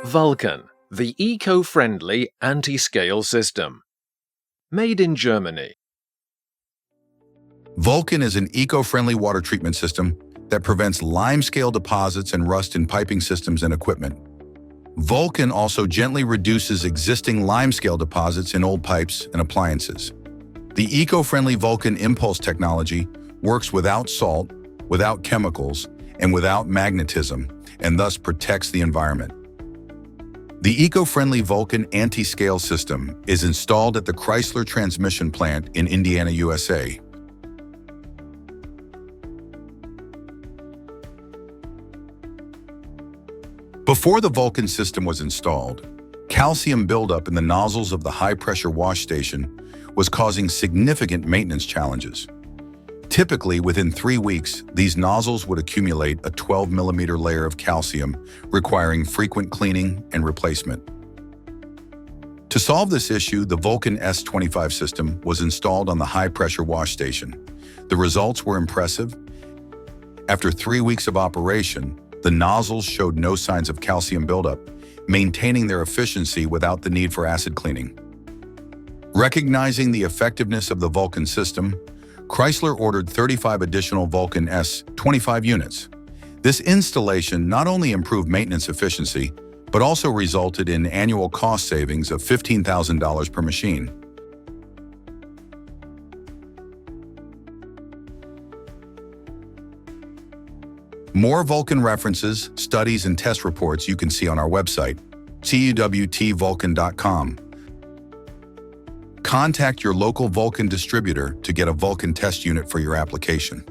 Vulcan, the eco-friendly anti-scale system. Made in Germany. Vulcan is an eco-friendly water treatment system that prevents limescale deposits and rust in piping systems and equipment. Vulcan also gently reduces existing limescale deposits in old pipes and appliances. The eco-friendly Vulcan Impulse technology works without salt, without chemicals, and without magnetism, and thus protects the environment. The eco-friendly Vulcan Anti-Scale System is installed at the Chrysler transmission plant in Indiana, USA. Before the Vulcan system was installed, calcium buildup in the nozzles of the high-pressure wash station was causing significant maintenance challenges. Typically, within 3 weeks, these nozzles would accumulate a 12-millimeter layer of calcium, requiring frequent cleaning and replacement. To solve this issue, the Vulcan S25 system was installed on the high-pressure wash station. The results were impressive. After 3 weeks of operation, the nozzles showed no signs of calcium buildup, maintaining their efficiency without the need for acid cleaning. Recognizing the effectiveness of the Vulcan system, Chrysler ordered 35 additional Vulcan S25 units. This installation not only improved maintenance efficiency, but also resulted in annual cost savings of $15,000 per machine. More Vulcan references, studies, and test reports you can see on our website, cuwtvulcan.com. Contact your local Vulcan distributor to get a Vulcan test unit for your application.